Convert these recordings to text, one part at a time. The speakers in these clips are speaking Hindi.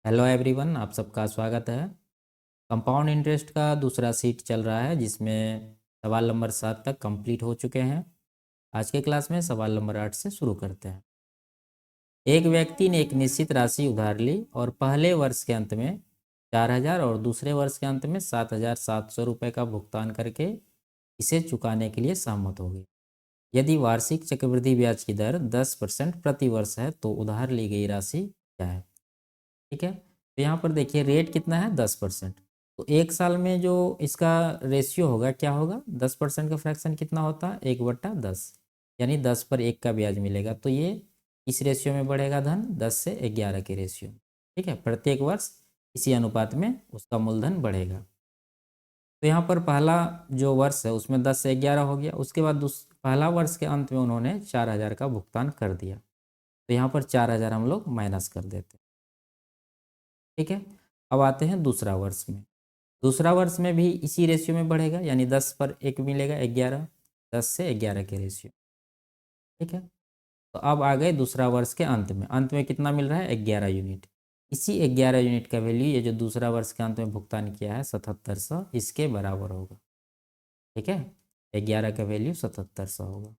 हेलो एवरीवन, आप सबका स्वागत है। कंपाउंड इंटरेस्ट का दूसरा सीट चल रहा है जिसमें सवाल नंबर 7 तक कंप्लीट हो चुके हैं। आज के क्लास में सवाल नंबर 8 से शुरू करते हैं। एक व्यक्ति ने एक निश्चित राशि उधार ली और पहले वर्ष के अंत में 4,000 और दूसरे वर्ष के अंत में 7,700 रुपये का भुगतान करके इसे चुकाने के लिए सहमत हो गई। यदि वार्षिक चक्रवृद्धि ब्याज की दर 10% प्रति वर्ष है तो उधार ली गई राशि क्या है? ठीक है, तो यहाँ पर देखिए रेट कितना है 10%। तो एक साल में जो इसका रेशियो होगा क्या होगा, 10% का फ्रैक्शन कितना होता है 1/10, यानी 10 पर 1 का ब्याज मिलेगा। तो ये इस रेशियो में बढ़ेगा धन 10 से 11 के रेशियो। ठीक है, प्रत्येक वर्ष इसी अनुपात में उसका मूलधन बढ़ेगा। तो यहाँ पर पहला जो वर्ष है उसमें 10 से 11 हो गया। उसके बाद पहला वर्ष के अंत में उन्होंने 4,000 का भुगतान कर दिया। तो यहाँ पर 4,000 हम लोग माइनस कर देते हैं। ठीक है, अब आते हैं दूसरा वर्ष में। दूसरा वर्ष में भी इसी रेशियो में बढ़ेगा, यानी 10 पर 1 मिलेगा 11, 10 से 11 के रेशियो। ठीक है, तो अब आ गए दूसरा वर्ष के अंत में कितना मिल रहा है 11 यूनिट। इसी 11 यूनिट का वैल्यू ये जो दूसरा वर्ष के अंत में भुगतान किया है 7,700, इसके बराबर होगा। ठीक है, 11 का वैल्यू 7,700 होगा।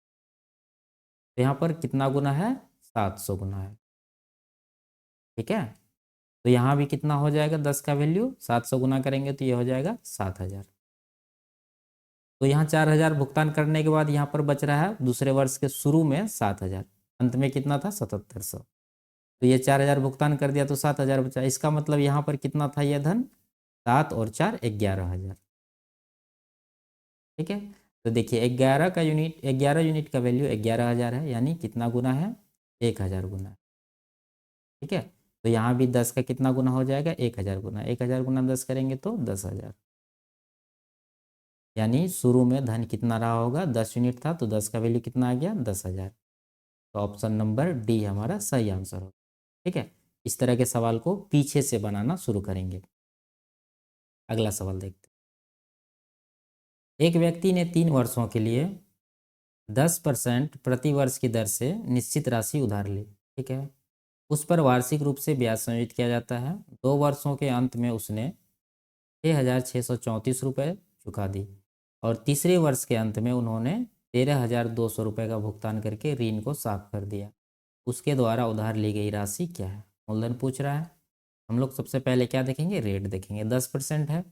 तो यहाँ पर कितना गुना है, 700 गुना है। ठीक है, तो यहाँ भी कितना हो जाएगा, 10 का वैल्यू 700 गुना करेंगे तो ये हो जाएगा 7,000। तो यहाँ 4,000 भुगतान करने के बाद यहाँ पर बच रहा है दूसरे वर्ष के शुरू में 7,000, अंत में कितना था 7,700। तो ये 4,000 भुगतान कर दिया तो 7,000 बचा। इसका मतलब यहाँ पर कितना था यह धन, 7 और 4 11,000। ठीक है, तो देखिए 11 यूनिट का वैल्यू 11,000 है, यानी कितना गुना है 1,000 गुना। ठीक है, तो यहाँ भी 10 का कितना गुना हो जाएगा 1,000 गुना। 1,000 गुना 10 करेंगे तो 10,000, यानी शुरू में धन कितना रहा होगा, 10 यूनिट था तो 10 का वैल्यू कितना आ गया 10,000। तो ऑप्शन नंबर डी हमारा सही आंसर होगा। ठीक है, इस तरह के सवाल को पीछे से बनाना शुरू करेंगे। अगला सवाल देखते हैं। एक व्यक्ति ने 3 वर्षों के लिए 10% प्रति वर्ष की दर से निश्चित राशि उधार ली। ठीक है, उस पर वार्षिक रूप से ब्याज संयोजित किया जाता है। 2 वर्षों के अंत में उसने 6,634 रुपये चुका दी और तीसरे वर्ष के अंत में उन्होंने 13,200 रुपये का भुगतान करके ऋण को साफ कर दिया। उसके द्वारा उधार ली गई राशि क्या है? मूलधन पूछ रहा है। हम लोग सबसे पहले क्या देखेंगे, रेट देखेंगे। 10% है,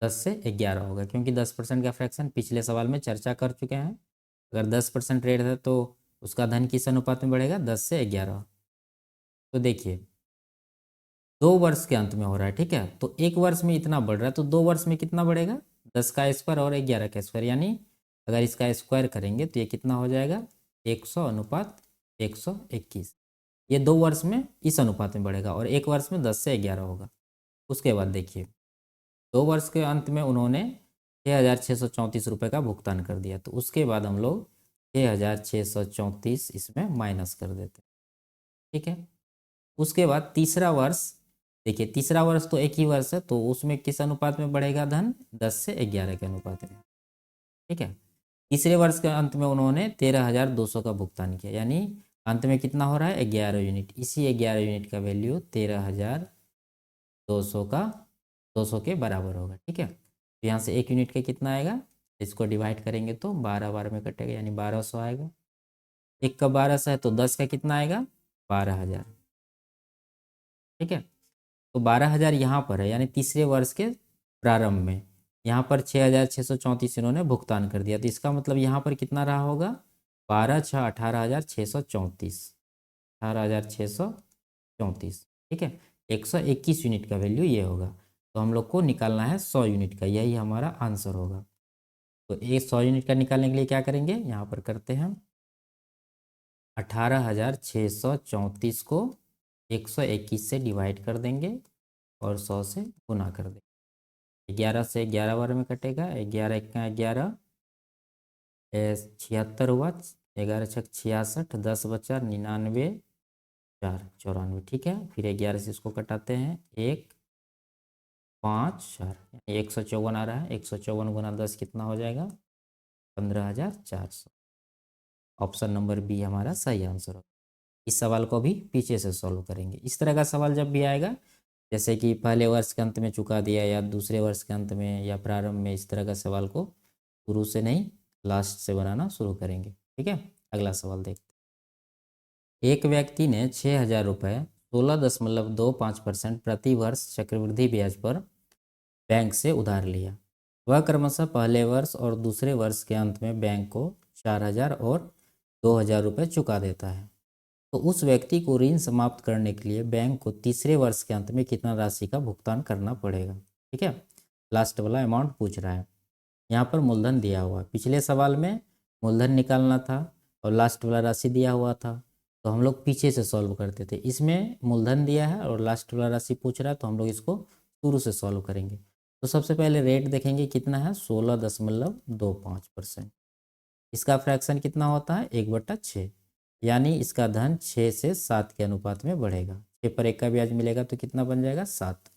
10 से 11 होगा, क्योंकि 10% का फ्रैक्शन पिछले सवाल में चर्चा कर चुके हैं। अगर 10% रेट है तो उसका धन किस अनुपात में बढ़ेगा, 10 से 11। तो देखिए 2 वर्ष के अंत में हो रहा है। ठीक है, तो एक वर्ष में इतना बढ़ रहा है तो 2 वर्ष में कितना बढ़ेगा, 10 का स्क्वायर और 11 का स्क्वायर, यानी अगर इसका स्क्वायर करेंगे तो ये कितना हो जाएगा 100 अनुपात 121। ये 2 वर्ष में इस अनुपात में बढ़ेगा और एक वर्ष में 10 से 11 होगा। उसके बाद देखिए 2 वर्ष के अंत में उन्होंने 6,634 रुपये का भुगतान कर दिया। तो उसके बाद हम लोग 6,634 इसमें माइनस कर देते हैं। ठीक है, उसके बाद तीसरा वर्ष, देखिए तीसरा वर्ष तो एक ही वर्ष है तो उसमें किस अनुपात में बढ़ेगा धन, 10 से 11 के अनुपात में। ठीक है, तीसरे वर्ष के अंत में उन्होंने 13,200 का भुगतान किया, यानी अंत में कितना हो रहा है 11 यूनिट। इसी 11 यूनिट का वैल्यू 13,200 का 200 के बराबर होगा। ठीक है, तो यहाँ से 1 यूनिट का कितना आएगा, इसको डिवाइड करेंगे तो 12 12 में कटेगा, यानी 1,200 आएगा। 1 का 1200 है तो 10 का कितना आएगा 12,000। ठीक है, तो 12,000 यहाँ पर है, यानी तीसरे वर्ष के प्रारंभ में यहाँ पर 6,634 इन्होंने भुगतान कर दिया। तो इसका मतलब यहाँ पर कितना रहा होगा, 12 6 18,634, 18,634। ठीक है, 121 यूनिट का वैल्यू ये होगा। तो हम लोग को निकालना है 100 यूनिट का, यही हमारा आंसर होगा। तो ये 100 यूनिट का निकालने के लिए क्या करेंगे, यहाँ पर करते हैं 18,634 को 121 से डिवाइड कर देंगे और 100 से गुना कर देंगे। 11 से 11 बार में कटेगा, 11 इक्का 11, 76 हुआ, 11 छक 66, 10 बचा 99, 4 94। ठीक है, फिर 11 से इसको कटाते हैं, 1 5 4, 154 आ रहा है। 154 गुना 10 कितना हो जाएगा 15,400। ऑप्शन नंबर बी हमारा सही आंसर होगा। इस सवाल को भी पीछे से सॉल्व करेंगे। इस तरह का सवाल जब भी आएगा, जैसे कि पहले वर्ष के अंत में चुका दिया या दूसरे वर्ष के अंत में या प्रारंभ में, इस तरह का सवाल को शुरू से नहीं लास्ट से बनाना शुरू करेंगे। ठीक है, अगला सवाल देखते हैं। एक व्यक्ति ने 6,000 रुपये 16.25% प्रति वर्ष चक्रवृद्धि ब्याज पर बैंक से उधार लिया। वह क्रमशः पहले वर्ष और दूसरे वर्ष के अंत में बैंक को 4,000 और 2,000 रुपये चुका देता है। तो उस व्यक्ति को ऋण समाप्त करने के लिए बैंक को तीसरे वर्ष के अंत में कितना राशि का भुगतान करना पड़ेगा। ठीक है, लास्ट वाला अमाउंट पूछ रहा है। यहाँ पर मूलधन दिया हुआ है, पिछले सवाल में मूलधन निकालना था और लास्ट वाला राशि दिया हुआ था, तो हम लोग पीछे से सॉल्व करते थे। इसमें मूलधन दिया है और लास्ट वाला राशि पूछ रहा है, तो हम लोग इसको शुरू से सॉल्व करेंगे। तो सबसे पहले रेट देखेंगे कितना है, 16.25%। इसका फ्रैक्शन कितना होता है, 1/6, यानी इसका धन 6 से 7 के अनुपात में बढ़ेगा। 6 पर 1 का ब्याज मिलेगा तो कितना बन जाएगा, 7।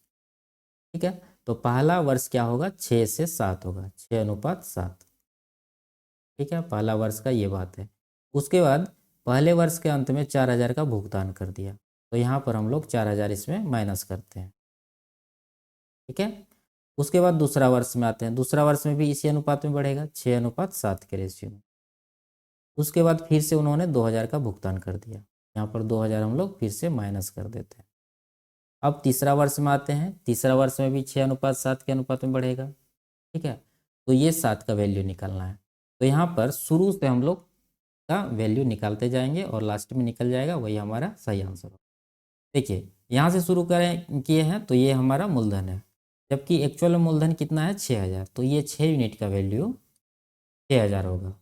ठीक है, तो पहला वर्ष क्या होगा, 6 से 7 होगा, 6:7। ठीक है, पहला वर्ष का ये बात है। उसके बाद पहले वर्ष के अंत में 4,000 का भुगतान कर दिया, तो यहाँ पर हम लोग 4,000 इसमें माइनस करते हैं। ठीक है, उसके बाद दूसरा वर्ष में आते हैं। दूसरा वर्ष में भी इसी अनुपात में बढ़ेगा, 6:7 के रेशियो में। उसके बाद फिर से उन्होंने 2,000 का भुगतान कर दिया, यहाँ पर 2,000 हम लोग फिर से माइनस कर देते हैं। अब तीसरा वर्ष में आते हैं। तीसरा वर्ष में भी 6:7 के अनुपात में बढ़ेगा। ठीक है, तो ये 7 का वैल्यू निकालना है। तो यहाँ पर शुरू से हम लोग का वैल्यू निकालते जाएंगे और लास्ट में निकल जाएगा, वही हमारा सही आंसर होगा। देखिए, यहाँ से शुरू करें किए हैं तो ये हमारा मूलधन है, जबकि एक्चुअल में मूलधन कितना है, 6,000। तो ये 6 यूनिट का वैल्यू 6,000 होगा।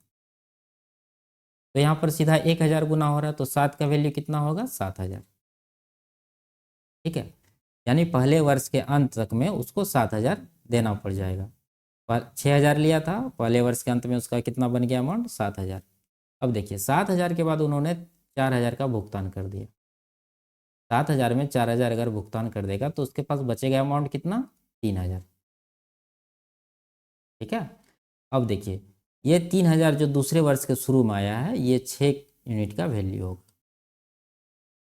तो यहाँ पर सीधा 1,000 गुना हो रहा है, तो 7 का वैल्यू कितना होगा, 7,000। ठीक है, यानी पहले वर्ष के अंत तक में उसको 7,000 देना पड़ जाएगा। 6,000 लिया था, पहले वर्ष के अंत में उसका कितना बन गया अमाउंट, 7,000। अब देखिए 7,000 के बाद उन्होंने 4,000 का भुगतान कर दिया। 7,000 में 4,000 अगर भुगतान कर देगा तो उसके पास बचेगा अमाउंट कितना, 3,000। ठीक है, अब देखिए ये 3,000 जो दूसरे वर्ष के शुरू में आया है, ये 6 यूनिट का वैल्यू होगा।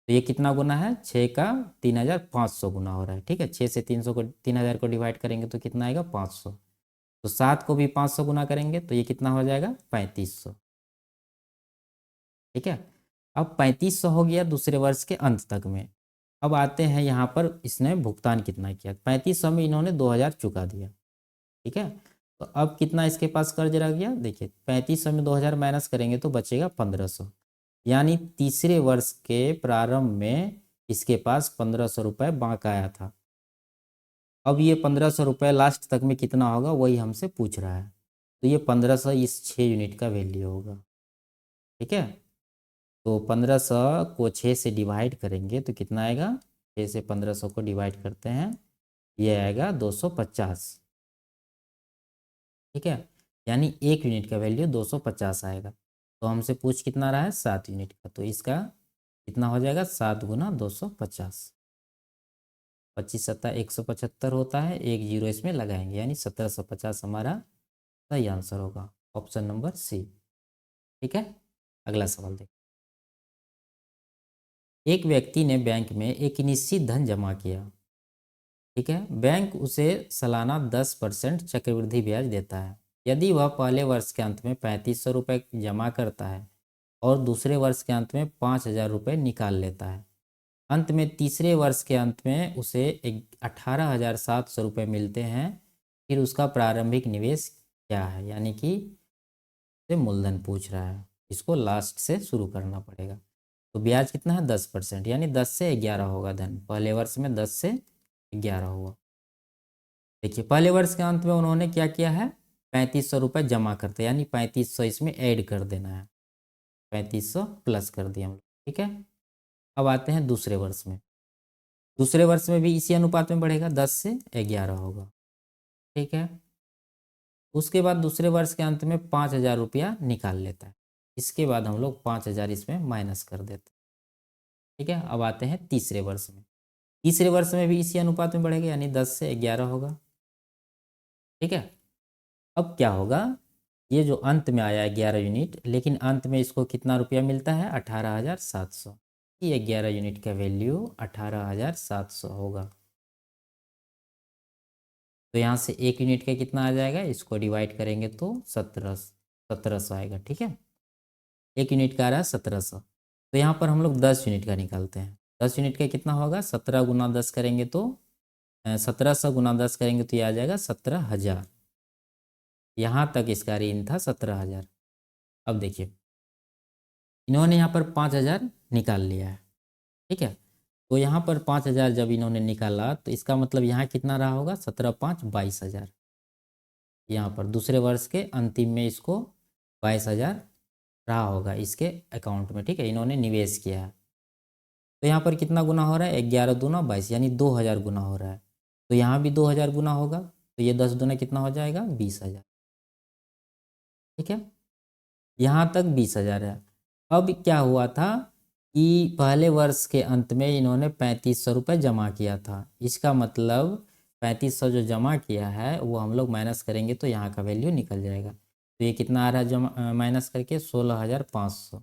तो ये कितना गुना है, 6 का 3,500 गुना हो रहा है। ठीक है, 6 से 300 को 3,000 को डिवाइड करेंगे तो कितना आएगा, 500। तो 7 को भी 500 गुना करेंगे तो ये कितना हो जाएगा, 3,500। ठीक है, अब 3,500 हो गया दूसरे वर्ष के अंत तक में। अब आते हैं यहाँ पर इसने भुगतान कितना किया, 3,500 में इन्होंने 2,000 चुका दिया। ठीक है, तो अब कितना इसके पास कर्ज रह गया, देखिए 3,500 में 2,000 माइनस करेंगे तो बचेगा 1,500, यानी तीसरे वर्ष के प्रारंभ में इसके पास 1,500 रुपये बाँक आया था। अब ये 1,500 रुपये लास्ट तक में कितना होगा वही हमसे पूछ रहा है, तो ये 1,500 इस 6 यूनिट का वैल्यू होगा। ठीक है, तो 1,500 को 6 से डिवाइड करेंगे तो कितना आएगा, 6 से 1,500 को डिवाइड करते हैं, ये आएगा 250। ठीक है, यानी 1 यूनिट का वैल्यू 250 आएगा। तो हमसे पूछ कितना रहा है, 7 यूनिट का, तो इसका कितना हो जाएगा, 7 गुना 250। 25 सत्ता 175 होता है, एक जीरो इसमें लगाएंगे, यानी 1,750 हमारा सही आंसर होगा, ऑप्शन नंबर सी। ठीक है, अगला सवाल देखिए। एक व्यक्ति ने बैंक में एक निश्चित धन जमा किया। ठीक है, बैंक उसे सालाना 10% चक्रवृद्धि ब्याज देता है। यदि वह पहले वर्ष के अंत में 3,500 रुपये जमा करता है और दूसरे वर्ष के अंत में 5,000 रुपये निकाल लेता है, अंत में तीसरे वर्ष के अंत में उसे 18,700 रुपये मिलते हैं, फिर उसका प्रारंभिक निवेश क्या है, यानी कि से मूलधन पूछ रहा है, इसको लास्ट से शुरू करना पड़ेगा। तो ब्याज कितना है, 10%, यानी 10 से 11 होगा धन, पहले वर्ष में 10 से 11 हुआ। देखिए पहले वर्ष के अंत में उन्होंने क्या किया है, 3,500 रुपये जमा करते, यानी 3,500 इसमें ऐड कर देना है, 3,500 प्लस कर दिया हम लोग। ठीक है, अब आते हैं दूसरे वर्ष में। दूसरे वर्ष में भी इसी अनुपात में बढ़ेगा, 10 से 11 होगा। ठीक है, उसके बाद दूसरे वर्ष के अंत में 5,000 रुपया निकाल लेता है, इसके बाद हम लोग 5,000 इसमें माइनस कर देते हैं। ठीक है, अब आते हैं तीसरे वर्ष में। तीसरे वर्ष में भी इसी अनुपात में बढ़ेगा, यानी 10 से 11 होगा। ठीक है, अब क्या होगा, ये जो अंत में आया है 11 यूनिट, लेकिन अंत में इसको कितना रुपया मिलता है, 18,700। कि 11 यूनिट का वैल्यू 18,700 होगा। तो यहाँ से 1 यूनिट का कितना आ जाएगा, इसको डिवाइड करेंगे तो 1700 आएगा। ठीक है, 1 यूनिट का आ रहा है 1700। तो यहाँ पर हम लोग 10 यूनिट का निकालते हैं। 10 यूनिट का कितना होगा, 17 गुना 10 करेंगे तो 1700 गुना 10 करेंगे तो ये आ जाएगा 17,000। यहाँ तक इसका रेंज था 17,000। अब देखिए इन्होंने यहाँ पर 5,000 निकाल लिया है। ठीक है, तो यहाँ पर 5,000 जब इन्होंने निकाला तो इसका मतलब यहाँ कितना रहा होगा, 17 5 22,000। यहाँ पर दूसरे वर्ष के अंतिम में इसको 22,000 रहा होगा इसके अकाउंट में। ठीक है, इन्होंने निवेश किया है। तो यहाँ पर कितना गुना हो रहा है, 11 दूना 22 यानी 2,000 गुना हो रहा है। तो यहाँ भी 2,000 गुना होगा, तो ये 10 दूना कितना हो जाएगा, 20,000। ठीक है, यहाँ तक 20,000 है। अब क्या हुआ था कि पहले वर्ष के अंत में इन्होंने 3500 रुपये जमा किया था। इसका मतलब 3500 जो जमा किया है वो हम लोग माइनस करेंगे तो यहाँ का वैल्यू निकल जाएगा। तो ये कितना आ रहा है जमा माइनस करके 16,500।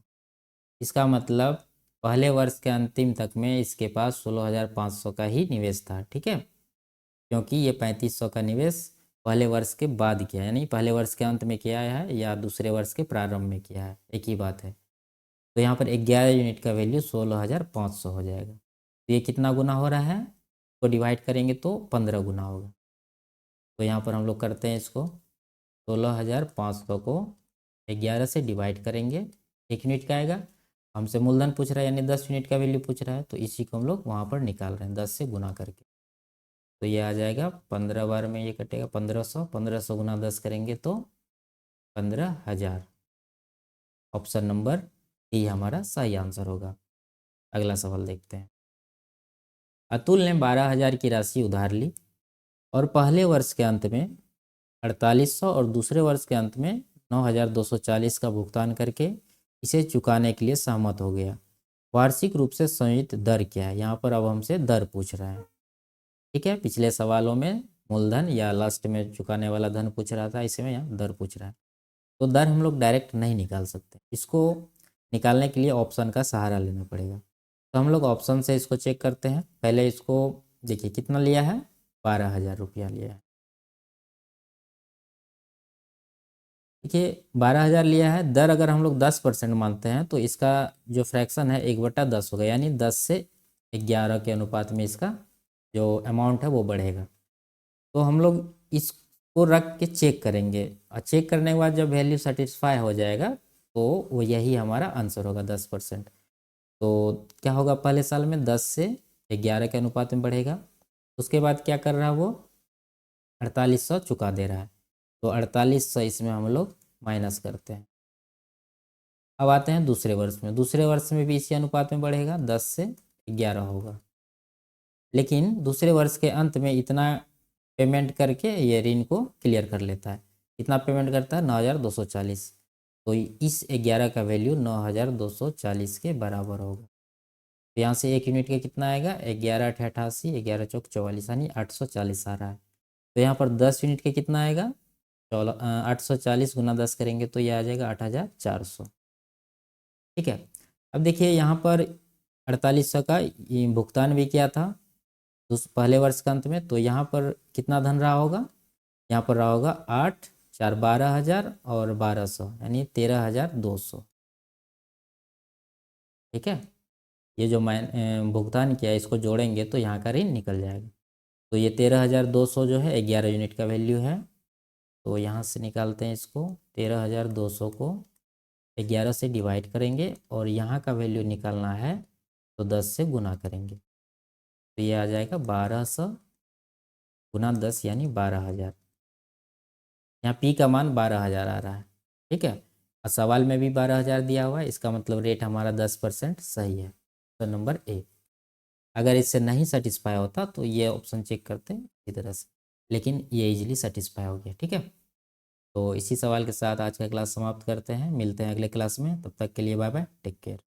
इसका मतलब पहले वर्ष के अंतिम तक में इसके पास 16,500 का ही निवेश था। ठीक है, क्योंकि ये 3500 का निवेश पहले वर्ष के बाद किया है, यानी पहले वर्ष के अंत में किया है या दूसरे वर्ष के प्रारंभ में किया है, एक ही बात है। तो यहाँ पर 11 यूनिट का वैल्यू 16,500 हो जाएगा। तो ये कितना गुना हो रहा है, तो डिवाइड करेंगे तो 15 गुना होगा। तो यहाँ पर हम लोग करते हैं इसको, 16,500 को 11 से डिवाइड करेंगे, 1 यूनिट का आएगा। हमसे मूलधन पूछ रहा है यानी 10 यूनिट का वैल्यू पूछ रहा है, तो इसी को हम लोग वहाँ पर निकाल रहे हैं 10 से गुना करके। तो ये आ जाएगा 15 बार में ये कटेगा 1500, 1500 गुना 10 करेंगे तो 15,000। ऑप्शन नंबर डी हमारा सही आंसर होगा। अगला सवाल देखते हैं। अतुल ने 12,000 की राशि उधार ली और पहले वर्ष के अंत में 4800 और दूसरे वर्ष के अंत में 9,240 का भुगतान करके इसे चुकाने के लिए सहमत हो गया। वार्षिक रूप से संयुक्त दर क्या है, यहाँ पर अब हमसे दर पूछ रहा है। ठीक है, पिछले सवालों में मूलधन या लास्ट में चुकाने वाला धन पूछ रहा था, इसमें यहाँ दर पूछ रहा है। तो दर हम लोग डायरेक्ट नहीं निकाल सकते, इसको निकालने के लिए ऑप्शन का सहारा लेना पड़ेगा। तो हम लोग ऑप्शन से इसको चेक करते हैं। पहले इसको देखिए कितना लिया है, 12,000 रुपया लिया है। देखिए 12,000 लिया है, दर अगर हम लोग 10% मानते हैं तो इसका जो फ्रैक्शन है 1/10 होगा, यानी 10 से 11 के अनुपात में इसका जो अमाउंट है वो बढ़ेगा। तो हम लोग इसको रख के चेक करेंगे और चेक करने के बाद जब वैल्यू सेटिस्फाई हो जाएगा तो वो यही हमारा आंसर होगा 10%। तो क्या होगा, पहले साल में 10 से 11 के अनुपात में बढ़ेगा। उसके बाद क्या कर रहा है वो, 4800 चुका दे रहा है, तो 4800 इसमें हम लोग माइनस करते हैं। अब आते हैं दूसरे वर्ष में। दूसरे वर्ष में भी इसी अनुपात में बढ़ेगा, 10 से 11 होगा। लेकिन दूसरे वर्ष के अंत में इतना पेमेंट करके ये ऋण को क्लियर कर लेता है। कितना पेमेंट करता है, 9,240। तो इस 11 का वैल्यू 9,240 के बराबर होगा। तो यहाँ से 1 यूनिट का कितना आएगा, 11 8 88, 11 चौक 44 यानी 840 आ रहा है। तो यहाँ पर 10 यूनिट का कितना आएगा, 840 गुना 10 करेंगे तो ये आ जाएगा 8,400। ठीक है, अब देखिए यहाँ पर 4800 का भुगतान भी किया था पहले वर्ष के अंत में, तो यहाँ पर कितना धन रहा होगा, यहाँ पर रहा होगा 8 4 12,000 और 1200 यानी 13,200। ठीक है, ये जो मैं भुगतान किया इसको जोड़ेंगे तो यहाँ का ऋण निकल जाएगा। तो ये 13,200 जो है 11 यूनिट का वैल्यू है। तो यहाँ से निकालते हैं इसको, 13,200 को 11 से डिवाइड करेंगे और यहाँ का वैल्यू निकालना है तो 10 से गुना करेंगे। तो ये आ जाएगा 1200 गुना 10 यानी 12,000। यहाँ पी का मान 12,000 आ रहा है। ठीक है, और सवाल में भी 12,000 दिया हुआ है, इसका मतलब रेट हमारा 10% सही है। तो नंबर ए। अगर इससे नहीं सेटिस्फाई होता तो ये ऑप्शन चेक करते हैं इसी तरह से, लेकिन ये इजीली सेटिस्फाई हो गया। ठीक है, तो इसी सवाल के साथ आज का क्लास समाप्त करते हैं। मिलते हैं अगले क्लास में, तब तक के लिए बाय बाय, टेक केयर।